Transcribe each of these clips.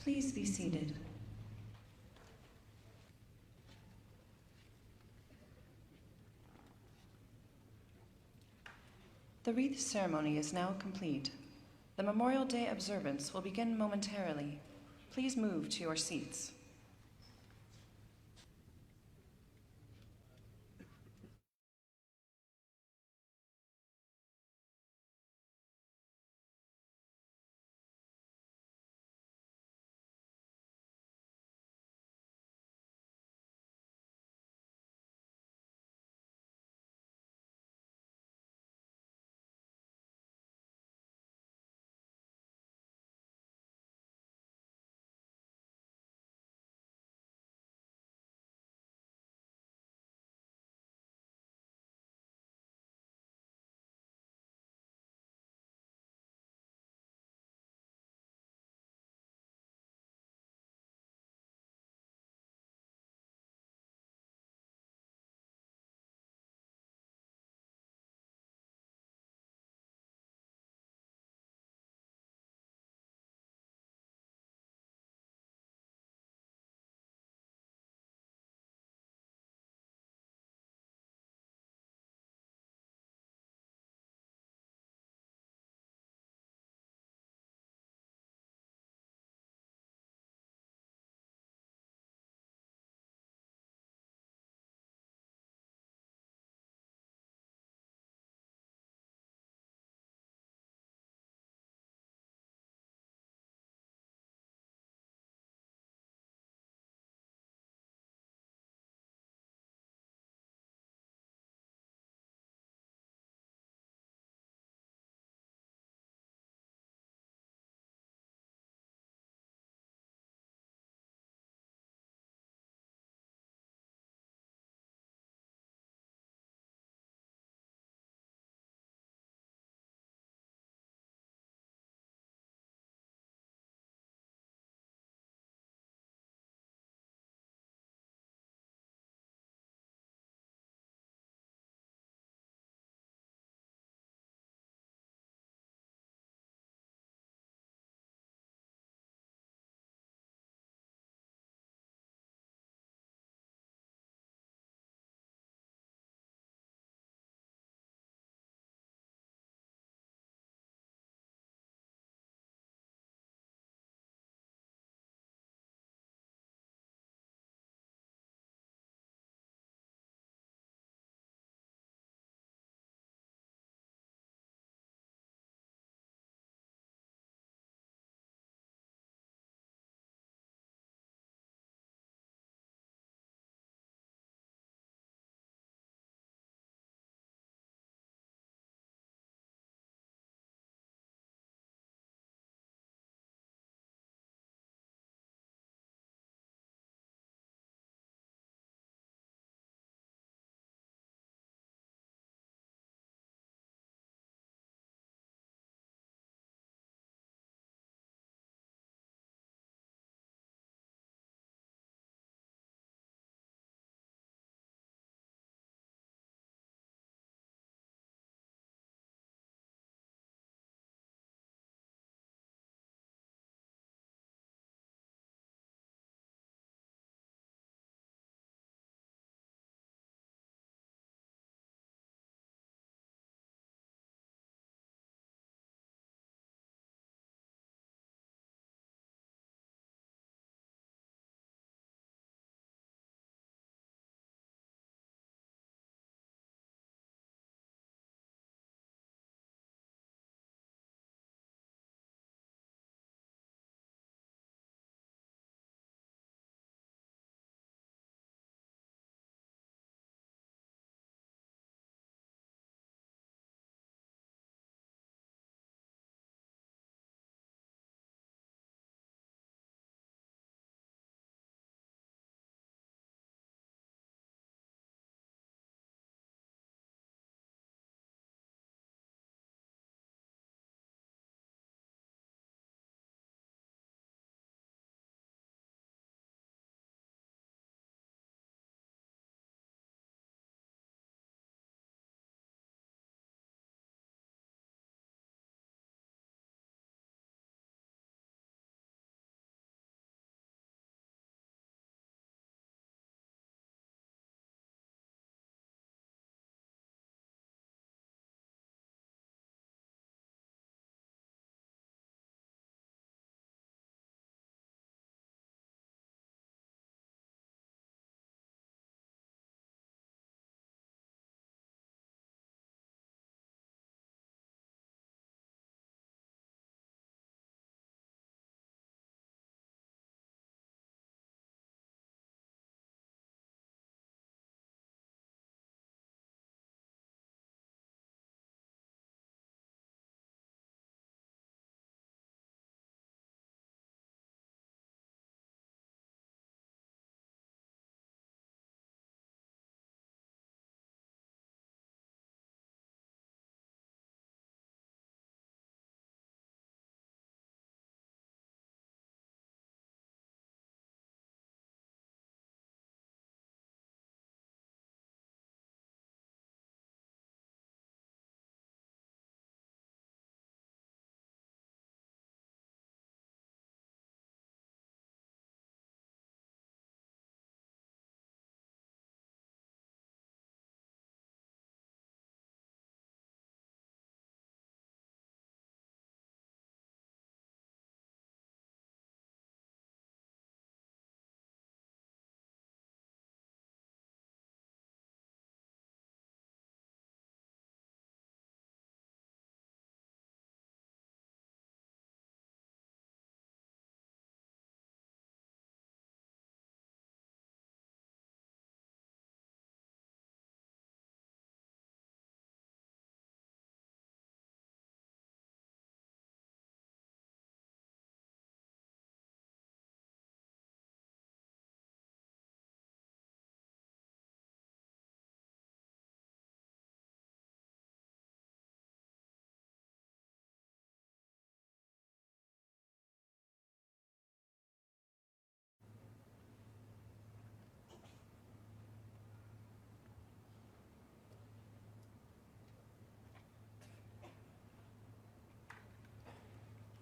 Please be seated. The wreath ceremony is now complete. The Memorial Day observance will begin momentarily. Please move to your seats.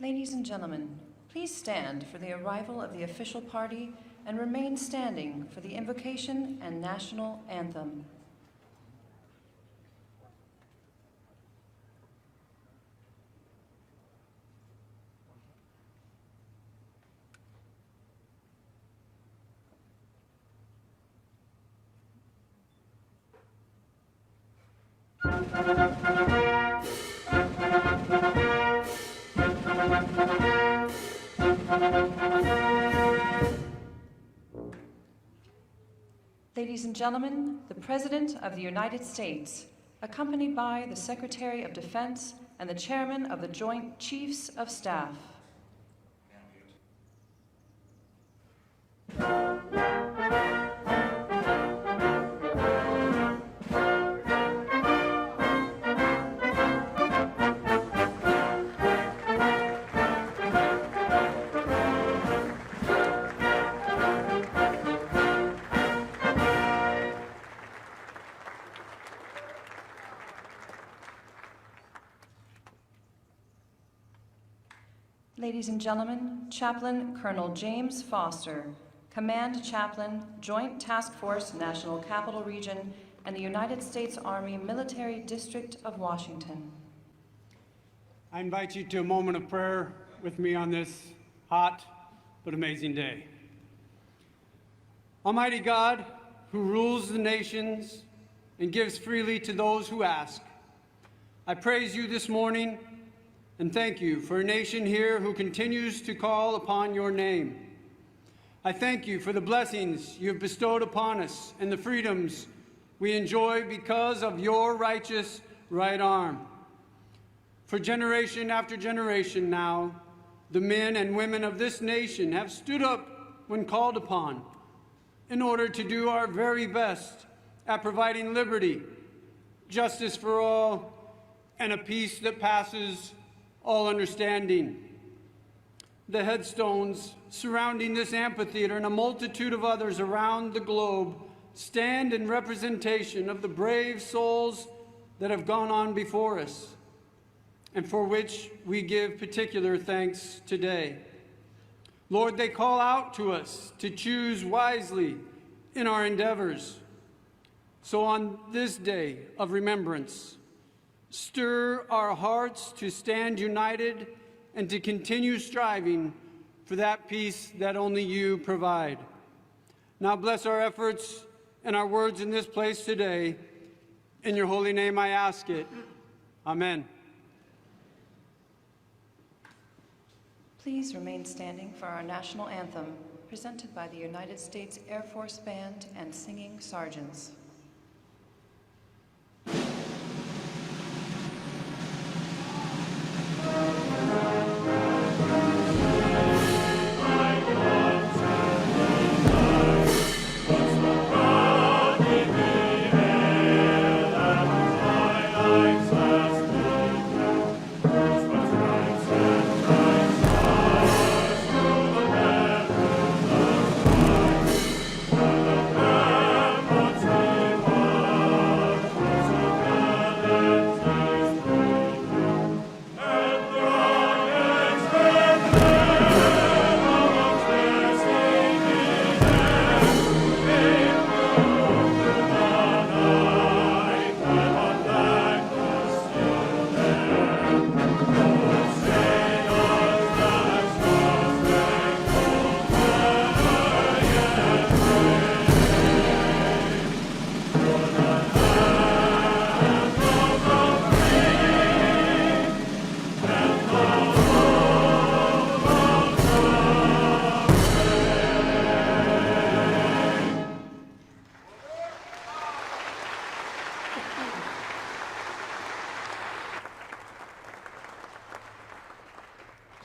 Ladies and gentlemen, please stand for the arrival of the official party and remain standing for the Invocation and National Anthem. Ladies and gentlemen, the President of the United States, accompanied by the Secretary of Defense and the Chairman of the Joint Chiefs of Staff. Ladies and gentlemen, Chaplain Colonel James Foster, Command Chaplain, Joint Task Force, National Capital Region, and the United States Army Military District of Washington. I invite you to a moment of prayer with me on this hot but amazing day. Almighty God, who rules the nations and gives freely to those who ask, I praise you this morning and thank you for a nation here who continues to call upon your name. I thank you for the blessings you have bestowed upon us and the freedoms we enjoy because of your righteous right arm. For generation after generation now, the men and women of this nation have stood up when called upon in order to do our very best at providing liberty, justice for all, and a peace that passes all understanding. The headstones surrounding this amphitheater and a multitude of others around the globe stand in representation of the brave souls that have gone on before us, and for which we give particular thanks today. Lord, they call out to us to choose wisely in our endeavors. So on this day of remembrance, stir our hearts to stand united and to continue striving for that peace that only you provide. Now bless our efforts and our words in this place today. In your holy name I ask it. Amen. Please remain standing for our national anthem, presented by the United States Air Force Band and singing sergeants.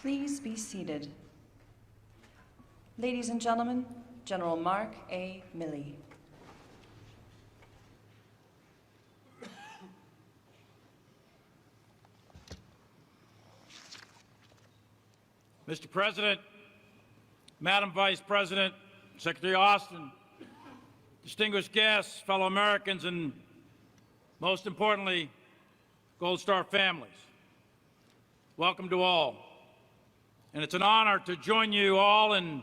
Please be seated. Ladies and gentlemen, General Mark A. Milley. Mr. President, Madam Vice President, Secretary Austin, distinguished guests, fellow Americans, and most importantly, Gold Star families, welcome to all. and it's an honor to join you all in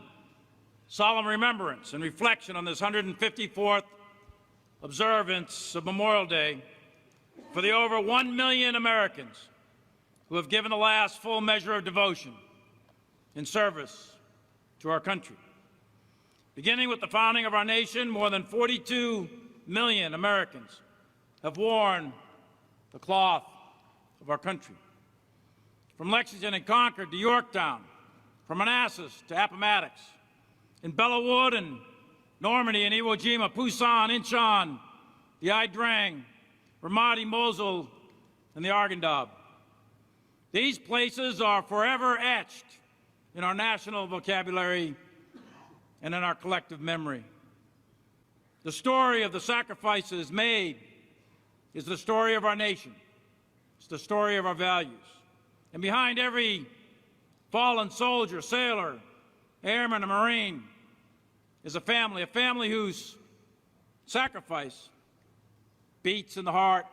solemn remembrance and reflection on this 154th observance of Memorial Day for the over 1 million Americans who have given the last full measure of devotion in service to our country. Beginning with the founding of our nation, more than 42 million Americans have worn the cloth of our country. From Lexington and Concord to Yorktown, from Manassas to Appomattox, in Bellawood and Normandy and Iwo Jima, Busan, Incheon, the Ia Drang, Ramadi, Mosul, and the Arghandab. These places are forever etched in our national vocabulary and in our collective memory. The story of the sacrifices made is the story of our nation. It's the story of our values. And behind every fallen soldier, sailor, airman, and Marine is a family whose sacrifice beats in the heart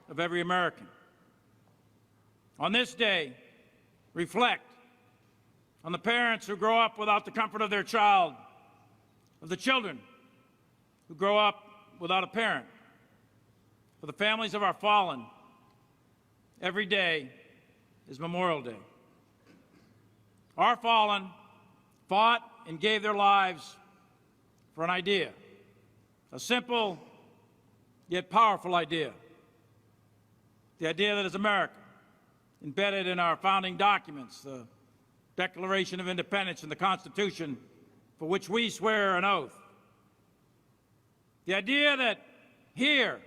of every American. On this day, reflect on the parents who grow up without the comfort of their child, of the children who grow up without a parent, for the families of our fallen. Every day is Memorial Day. Our fallen fought and gave their lives for an idea, a simple yet powerful idea, the idea that is America, embedded in our founding documents, the Declaration of Independence and the Constitution, for which we swear an oath. The idea that here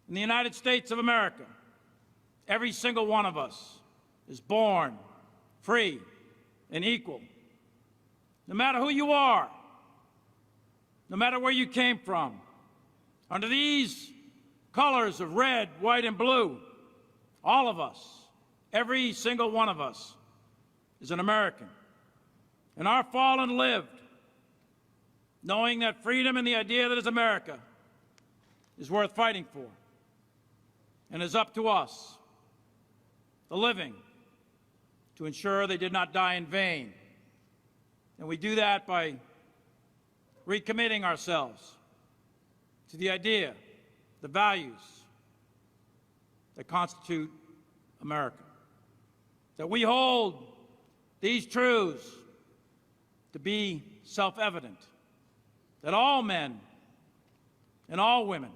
in the United States of America, every single one of us is born free and equal. No matter who you are, no matter where you came from, under these colors of red, white, and blue, all of us, every single one of us, is an American. And our fallen lived knowing that freedom and the idea that is America is worth fighting for, and is up to us, the living, to ensure they did not die in vain. And we do that by recommitting ourselves to the idea, the values that constitute America. That we hold these truths to be self-evident, that all men and all women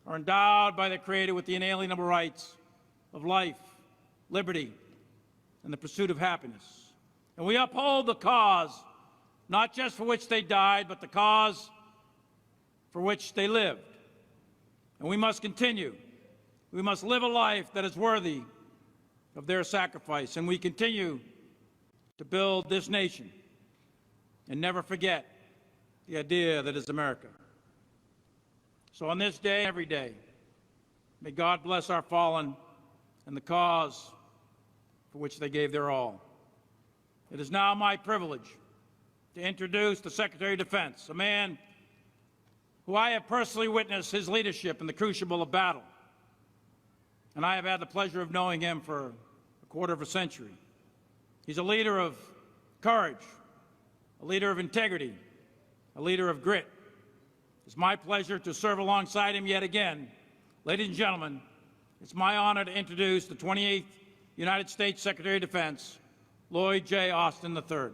are endowed by the Creator with the inalienable rights of life, liberty, and the pursuit of happiness. And we uphold the cause, not just for which they died, but the cause for which they lived. And we must continue. We must live a life that is worthy of their sacrifice. And we continue to build this nation and never forget the idea that is America. So on this day, every day, may God bless our fallen and the cause for which they gave their all. It is now my privilege to introduce the Secretary of Defense, a man who I have personally witnessed his leadership in the crucible of battle. And I have had the pleasure of knowing him for a quarter of a century. He's a leader of courage, a leader of integrity, a leader of grit. It's my pleasure to serve alongside him yet again. Ladies and gentlemen, it's my honor to introduce the 28th United States Secretary of Defense, Lloyd J. Austin III.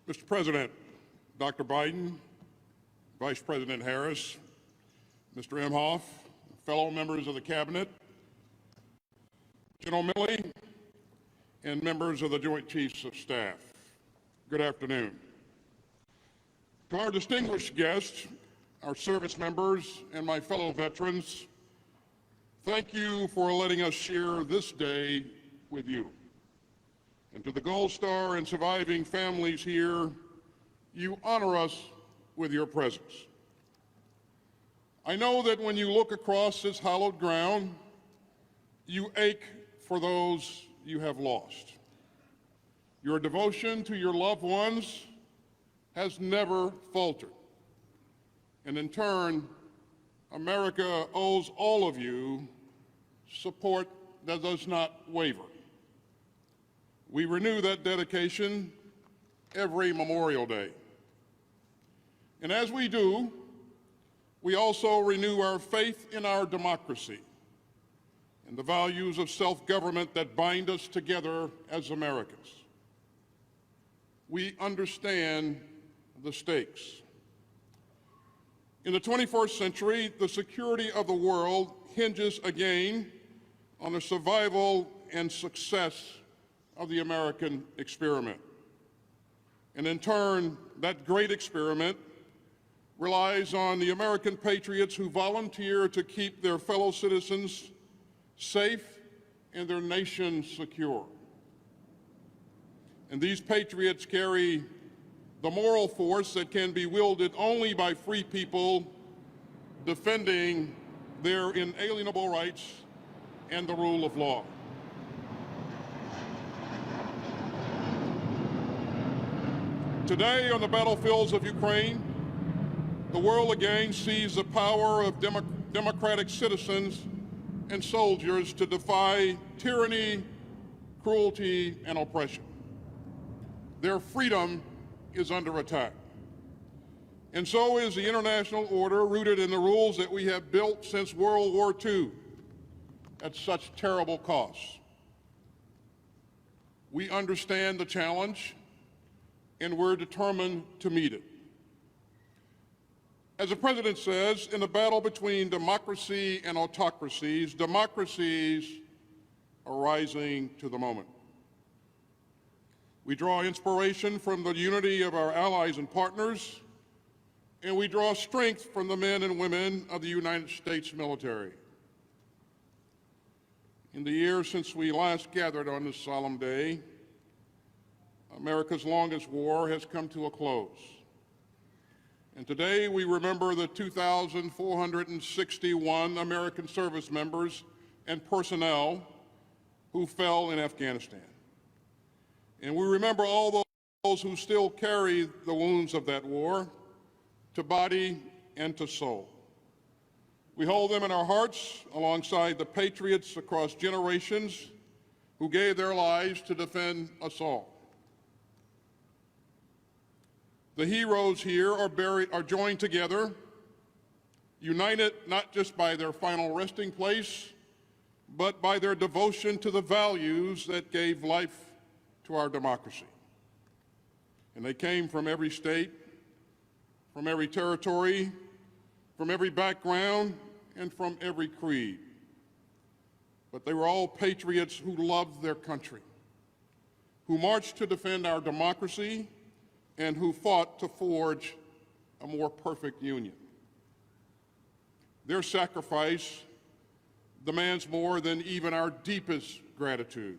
Mr. President, Dr. Biden, Vice President Harris, Mr. Imhoff, fellow members of the Cabinet, General Milley, and members of the Joint Chiefs of Staff, good afternoon. To our distinguished guests, our service members, and my fellow veterans, thank you for letting us share this day with you. And to the Gold Star and surviving families here, you honor us with your presence. I know that when you look across this hallowed ground, you ache for those you have lost. Your devotion to your loved ones has never faltered. And in turn, America owes all of you support that does not waver. We renew that dedication every Memorial Day. And as we do, we also renew our faith in our democracy and the values of self-government that bind us together as Americans. We understand the stakes. In the 21st century, the security of the world hinges again on the survival and success of the American experiment. And in turn, that great experiment relies on the American patriots who volunteer to keep their fellow citizens safe and their nation secure. And these patriots carry the moral force that can be wielded only by free people defending their inalienable rights and the rule of law. Today, on the battlefields of Ukraine, the world again sees the power of democratic citizens and soldiers to defy tyranny, cruelty, and oppression. Their freedom is under attack. And so is the international order rooted in the rules that we have built since World War II at such terrible costs. We understand the challenge, and we're determined to meet it. As the President says, in the battle between democracy and autocracies, democracies are rising to the moment. We draw inspiration from the unity of our allies and partners, and we draw strength from the men and women of the United States military. In the years since we last gathered on this solemn day, America's longest war has come to a close. And today we remember the 2,461 American service members and personnel who fell in Afghanistan. And we remember all those who still carry the wounds of that war, to body and to soul. We hold them in our hearts alongside the patriots across generations who gave their lives to defend us all. The heroes here are joined together, united not just by their final resting place, but by their devotion to the values that gave life to our democracy. And they came from every state, from every territory, from every background, and from every creed. But they were all patriots who loved their country, who marched to defend our democracy, and who fought to forge a more perfect union. Their sacrifice demands more than even our deepest gratitude.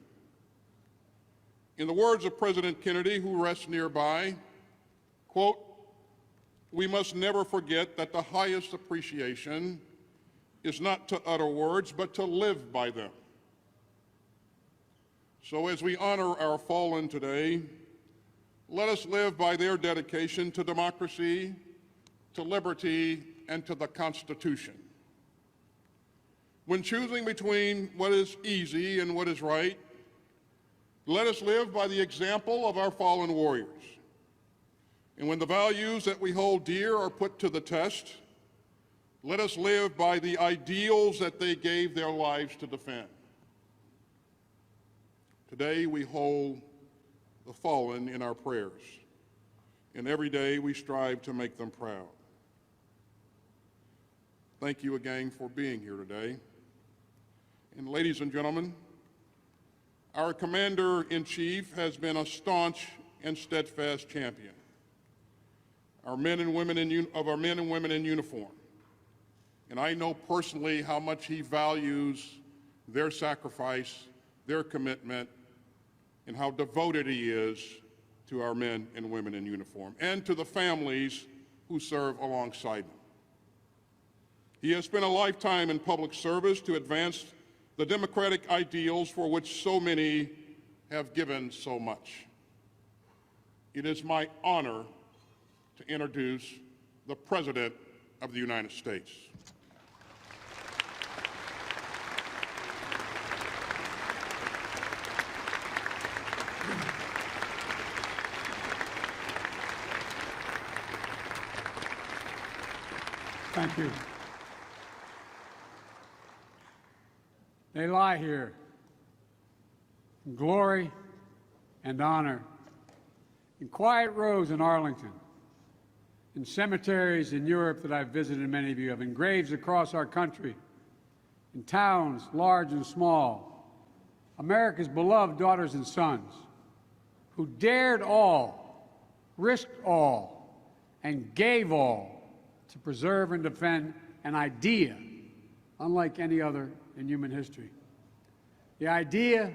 In the words of President Kennedy, who rests nearby, quote, "We must never forget that the highest appreciation is not to utter words, but to live by them." So as we honor our fallen today, let us live by their dedication to democracy, to liberty, and to the Constitution. When choosing between what is easy and what is right, let us live by the example of our fallen warriors. And when the values that we hold dear are put to the test, let us live by the ideals that they gave their lives to defend. Today we hold the fallen in our prayers, and every day we strive to make them proud. Thank you again for being here today. And ladies and gentlemen, our Commander-in-Chief has been a staunch and steadfast champion of our men and women in uniform. And I know personally how much he values their sacrifice, their commitment, and how devoted he is to our men and women in uniform and to the families who serve alongside them. He has spent a lifetime in public service to advance the democratic ideals for which so many have given so much. it is my honor to introduce the President of the United States. Thank you. They lie here in glory and honor, in quiet rows in Arlington, in cemeteries in Europe that I've visited, many of you have, in graves across our country, in towns large and small, America's beloved daughters and sons who dared all, risked all, and gave all to preserve and defend an idea unlike any other in human history. The idea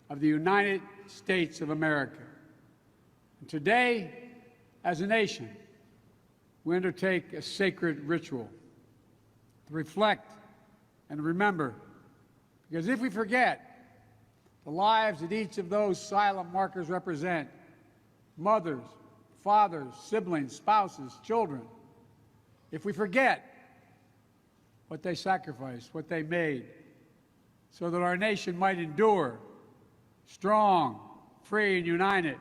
of the United States of America. And today, as a nation, we undertake a sacred ritual to reflect and remember, because if we forget the lives that each of those silent markers represent, mothers, fathers, siblings, spouses, children, if we forget what they sacrificed, what they made, so that our nation might endure, strong, free, and united,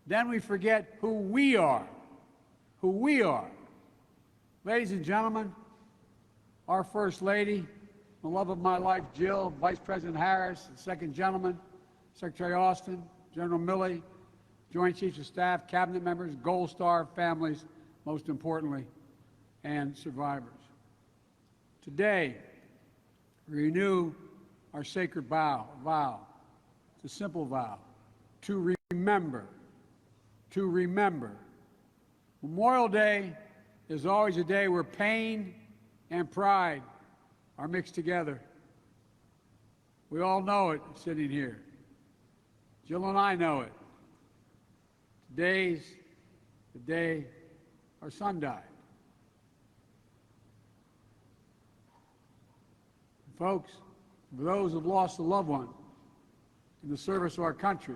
then we forget who we are. Who we are. Ladies and gentlemen, our First Lady, the love of my life, Jill, Vice President Harris, the Second Gentleman, Secretary Austin, General Milley, Joint Chiefs of Staff, Cabinet members, Gold Star families, most importantly, and survivors. Today, we renew our sacred vow. It's a simple vow, to remember, to remember. Memorial Day is always a day where pain and pride are mixed together. We all know it sitting here. Jill and I know it. Today's the day our son died. Folks, for those who have lost a loved one in the service of our country,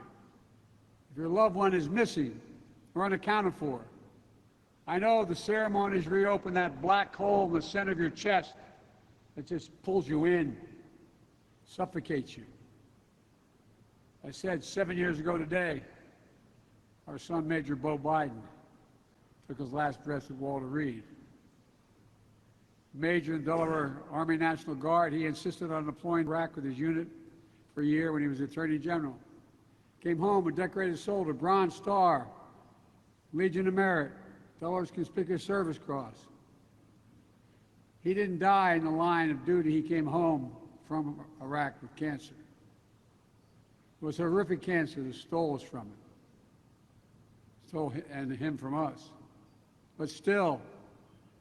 if your loved one is missing or unaccounted for, I know the ceremonies reopen that black hole in the center of your chest that just pulls you in, suffocates you. I said 7 years ago today, our son, Major Bo Biden, took his last breath at Walter Reed. Major in Delaware Army National Guard, he insisted on deploying to Iraq with his unit for a year when he was Attorney General. Came home a decorated soldier, Bronze Star, Legion of Merit, Delaware's Conspicuous Service Cross. He didn't die in the line of duty. He came home from Iraq with cancer. It was horrific cancer that stole us from him, and him from us. But still,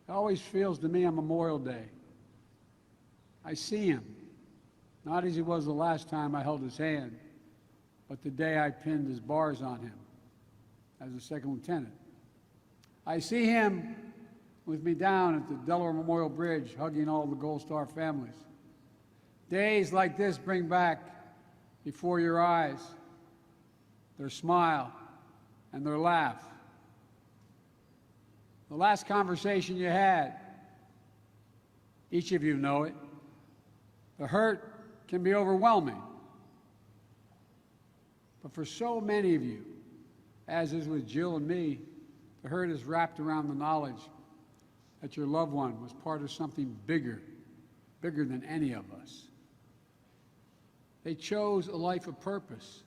it always feels to me on Memorial Day, I see him, not as he was the last time I held his hand, but the day I pinned his bars on him as a second lieutenant. I see him with me down at the Delaware Memorial Bridge, hugging all the Gold Star families. Days like this bring back before your eyes their smile and their laugh. The last conversation you had, each of you know it, the hurt can be overwhelming. But for so many of you, as is with Jill and me, the hurt is wrapped around the knowledge that your loved one was part of something bigger than any of us. They chose a life of purpose.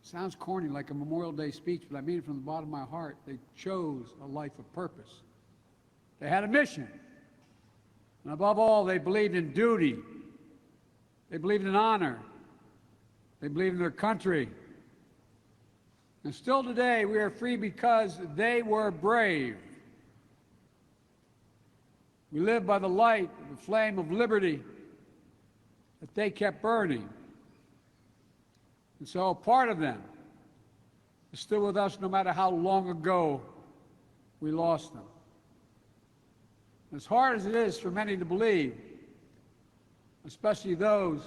Sounds corny, like a Memorial Day speech, but I mean it from the bottom of my heart. They chose a life of purpose. They had a mission. And above all, they believed in duty. They believed in honor. They believed in their country. And still today, we are free because they were brave. We live by the light of the flame of liberty that they kept burning. And so part of them is still with us no matter how long ago we lost them. As hard as it is for many to believe, especially those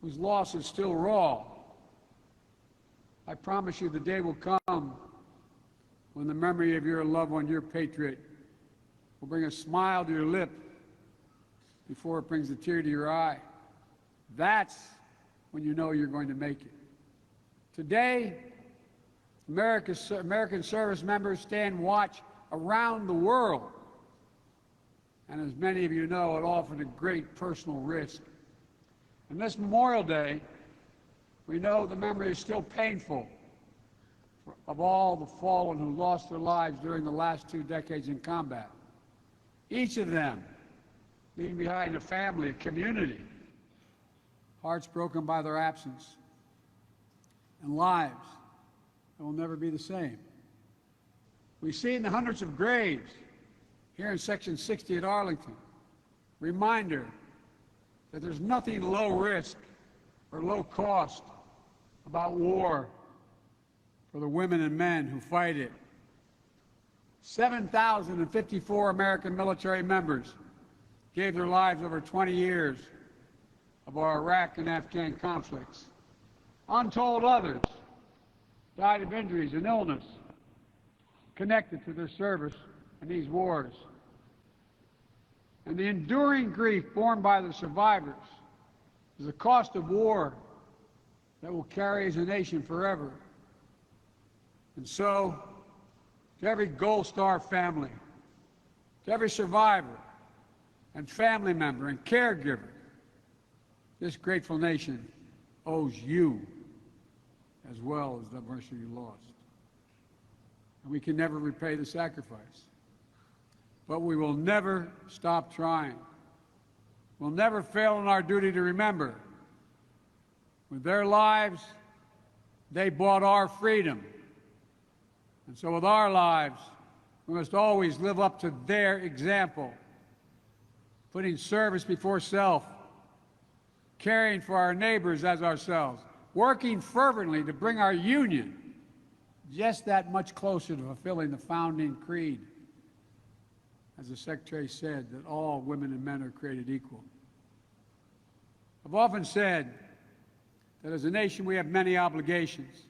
whose loss is still raw, I promise you the day will come when the memory of your loved one, your patriot, will bring a smile to your lip before it brings a tear to your eye. That's when you know you're going to make it. Today, American service members stand watch around the world. And as many of you know, it offered a great personal risk. And this Memorial Day, we know the memory is still painful of all the fallen who lost their lives during the last 2 decades in combat. Each of them leaving behind a family, a community, hearts broken by their absence, and lives that will never be the same. We see in the hundreds of graves here in Section 60 at Arlington, reminder that there's nothing low risk or low cost about war for the women and men who fight it. 7,054 American military members gave their lives over 20 years of our Iraq and Afghan conflicts. Untold others died of injuries and illness connected to their service in these wars. And the enduring grief borne by the survivors is the cost of war that will carry as a nation forever. And so, to every Gold Star family, to every survivor and family member and caregiver, this grateful nation owes you as well as the mercy you lost. And we can never repay the sacrifice. But we will never stop trying. We'll never fail in our duty to remember. With their lives, they bought our freedom. And so with our lives, we must always live up to their example, putting service before self, caring for our neighbors as ourselves, working fervently to bring our union just that much closer to fulfilling the founding creed. As the Secretary said, that all women and men are created equal. I've often said that as a nation we have many obligations,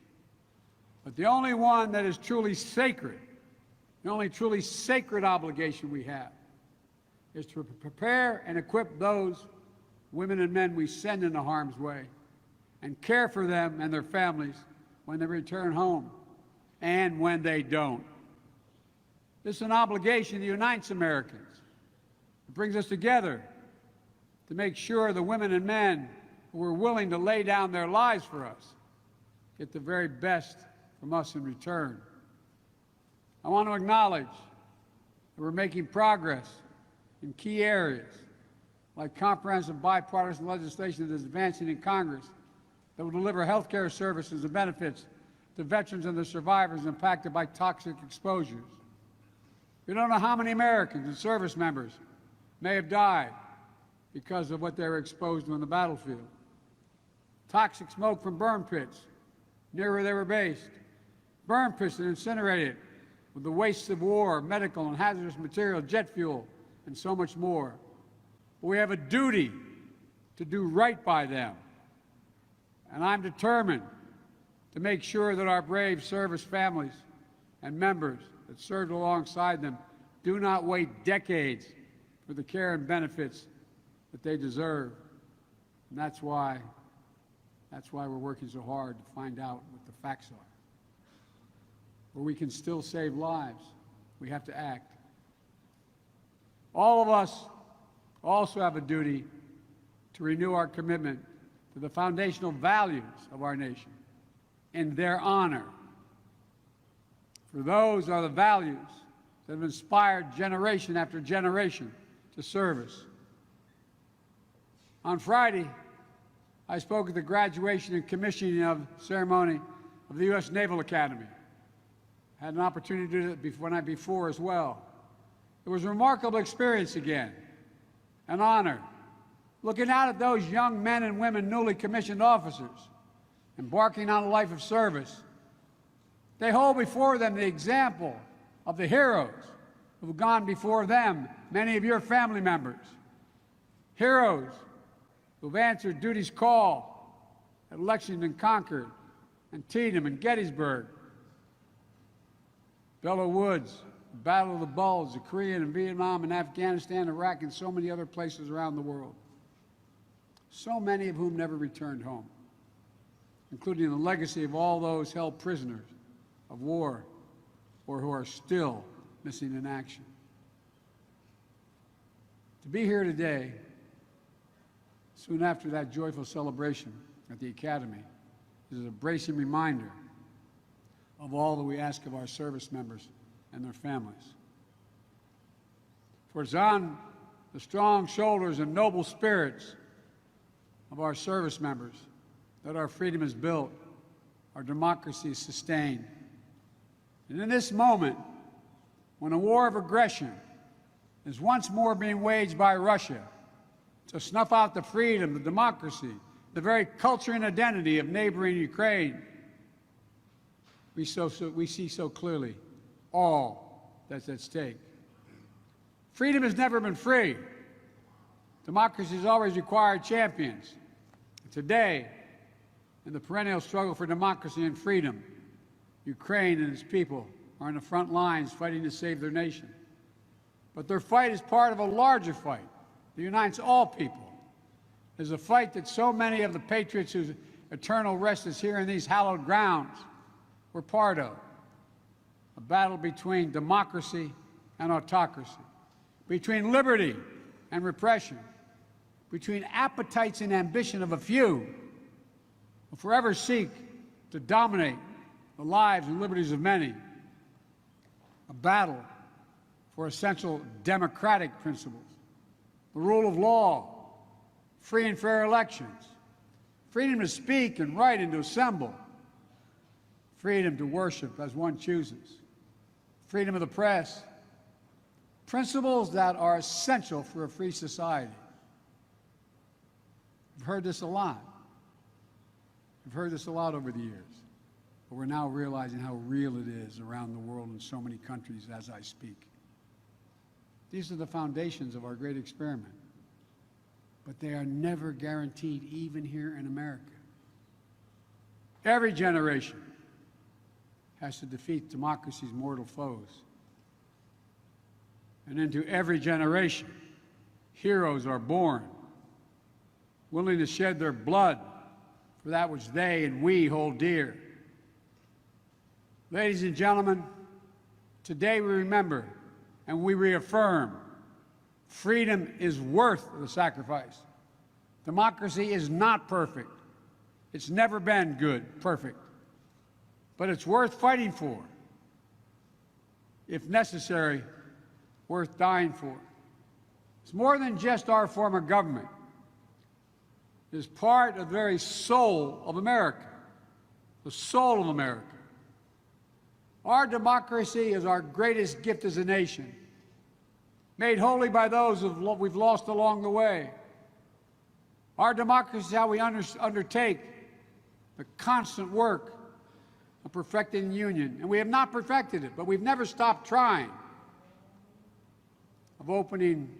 but the only one that is truly sacred, the only truly sacred obligation we have, is to prepare and equip those women and men we send into harm's way and care for them and their families when they return home and when they don't. This is an obligation that unites Americans. It brings us together to make sure the women and men who are willing to lay down their lives for us get the very best from us in return. I want to acknowledge that we're making progress in key areas like comprehensive bipartisan legislation that is advancing in Congress that will deliver health care services and benefits to veterans and their survivors impacted by toxic exposures. We don't know how many Americans and service members may have died because of what they were exposed to on the battlefield. Toxic smoke from burn pits near where they were based. Burn pits that incinerated with the wastes of war, medical and hazardous material, jet fuel, and so much more. But we have a duty to do right by them. And I'm determined to make sure that our brave service families and members that served alongside them do not wait decades for the care and benefits that they deserve. And that's why we're working so hard to find out what the facts are. Where we can still save lives, we have to act. All of us also have a duty to renew our commitment to the foundational values of our nation in their honor. For those are the values that have inspired generation after generation to service. On Friday, I spoke at the graduation and commissioning ceremony of the U.S. Naval Academy. I had an opportunity to do it the night before as well. It was a remarkable experience again, an honor. Looking out at those young men and women, newly commissioned officers, embarking on a life of service, they hold before them the example of the heroes who have gone before them, many of your family members. Heroes who have answered duty's call at Lexington, Concord, Antietam and Gettysburg, Belleau Woods, the Battle of the Bulge, the Korean and Vietnam and Afghanistan, Iraq, and so many other places around the world, so many of whom never returned home, including the legacy of all those held prisoners of war or who are still missing in action. To be here today, soon after that joyful celebration at the Academy, is a bracing reminder of all that we ask of our service members and their families. For it's on the strong shoulders and noble spirits of our service members that our freedom is built, our democracy is sustained. And in this moment, when a war of aggression is once more being waged by Russia to snuff out the freedom, the democracy, the very culture and identity of neighboring Ukraine, we see so clearly all that's at stake. Freedom has never been free. Democracy has always required champions. Today, in the perennial struggle for democracy and freedom, Ukraine and its people are on the front lines fighting to save their nation. But their fight is part of a larger fight that unites all people. It is a fight that so many of the patriots whose eternal rest is here in these hallowed grounds were part of. A battle between democracy and autocracy, between liberty and repression, between appetites and ambition of a few who forever seek to dominate the lives and liberties of many. A battle for essential democratic principles, the rule of law, free and fair elections, freedom to speak and write and to assemble, freedom to worship as one chooses, freedom of the press, principles that are essential for a free society. We've heard this a lot. We've heard this a lot over the years, but we're now realizing how real it is around the world in so many countries as I speak. These are the foundations of our great experiment, but they are never guaranteed even here in America. Every generation has to defeat democracy's mortal foes. And into every generation, heroes are born, willing to shed their blood for that which they and we hold dear. Ladies and gentlemen, today we remember and we reaffirm freedom is worth the sacrifice. Democracy is not perfect. It's never been good, perfect. But it's worth fighting for. If necessary, worth dying for. It's more than just our form of government. It is part of the very soul of America, the soul of America. Our democracy is our greatest gift as a nation, made holy by those we've lost along the way. Our democracy is how we undertake the constant work of perfecting the union. And we have not perfected it, but we've never stopped trying, of opening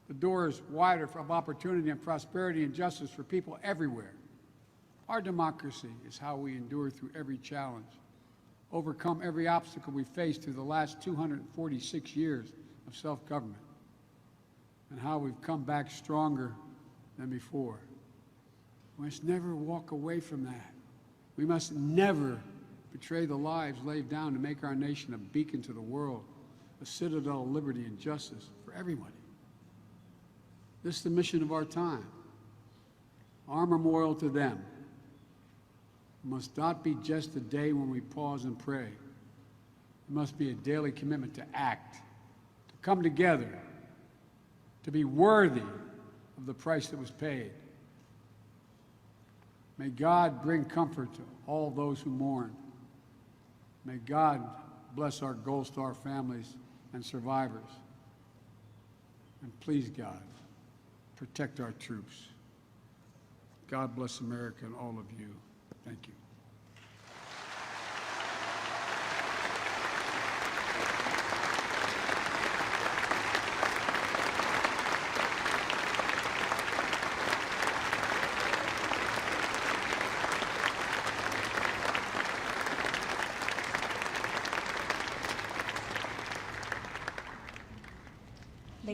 the doors wider of opportunity and prosperity and justice for people everywhere. Our democracy is how we endure through every challenge, overcome every obstacle we faced through the last 246 years of self-government, and how we've come back stronger than before. We must never walk away from that. We must never betray the lives laid down to make our nation a beacon to the world, a citadel of liberty and justice for everybody. This is the mission of our time. Our memorial to them must not be just a day when we pause and pray. It must be a daily commitment to act, to come together, to be worthy of the price that was paid. May God bring comfort to all those who mourn. May God bless our Gold Star families and survivors. And please, God, protect our troops. God bless America and all of you. Thank you.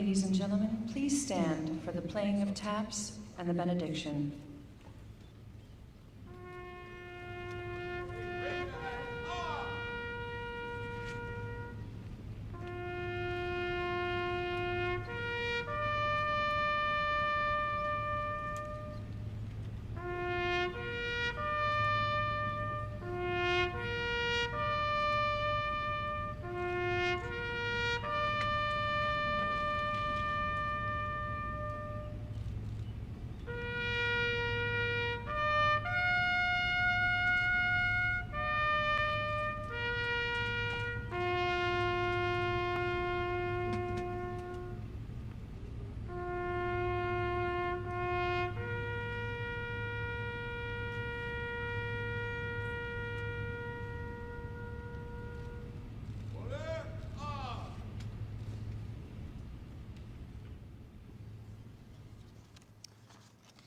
ladies and gentlemen, please stand for the playing of taps and the benediction.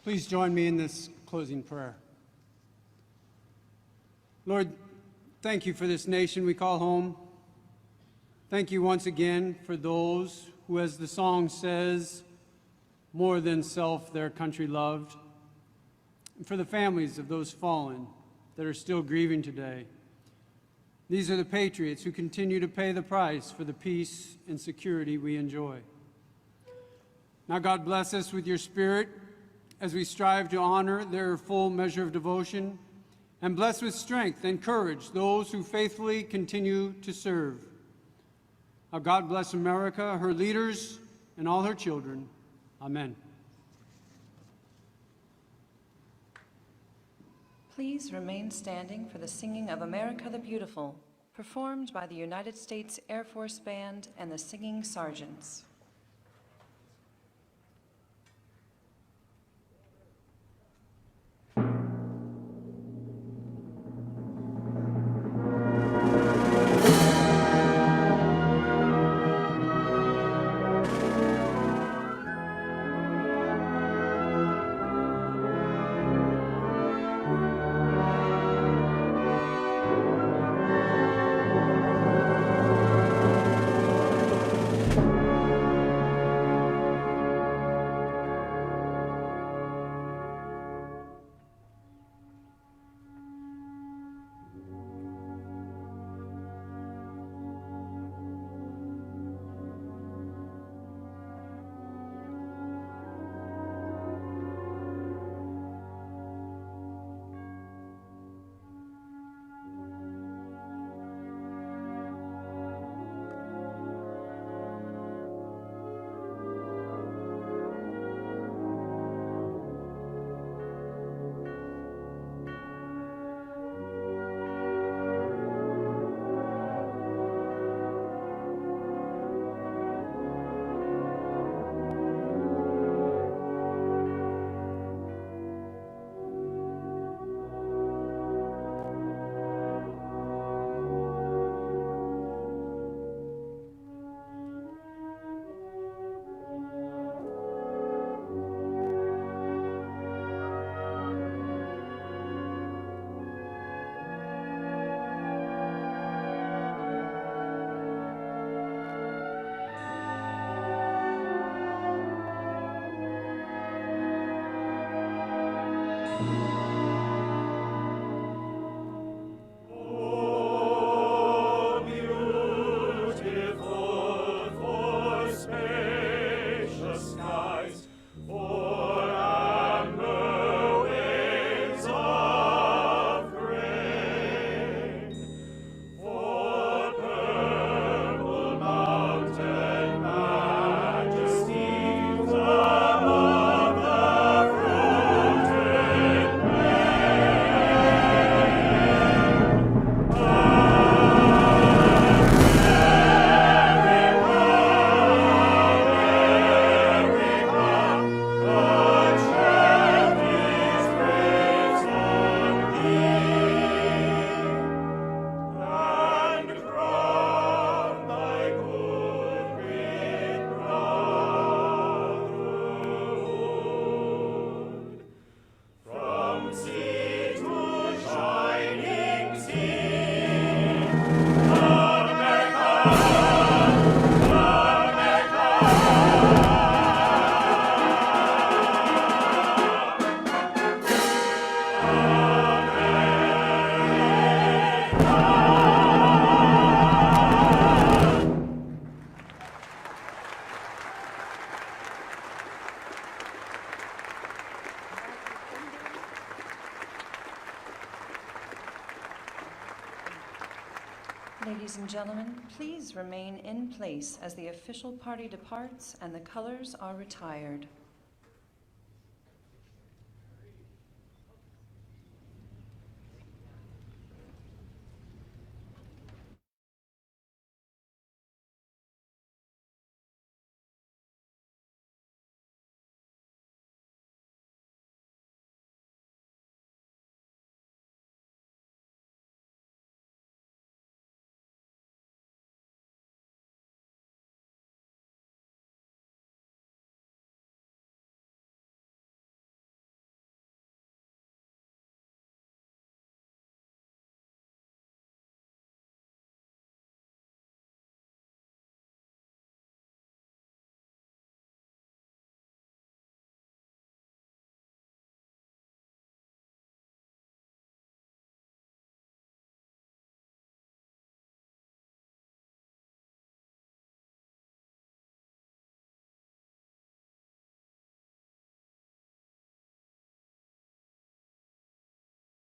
Please join me in this closing prayer. Lord, thank you for this nation we call home. Thank you once again for those who, as the song says, more than self their country loved, and for the families of those fallen that are still grieving today. These are the patriots who continue to pay the price for the peace and security we enjoy. Now, God, bless us with your Spirit as we strive to honor their full measure of devotion, and bless with strength and courage those who faithfully continue to serve. Now, God bless America, her leaders, and all her children. Amen. Please remain standing for the singing of America the Beautiful, performed by the United States Air Force Band and the Singing Sergeants. Ladies and gentlemen, please remain in place as the official party departs and the colors are retired.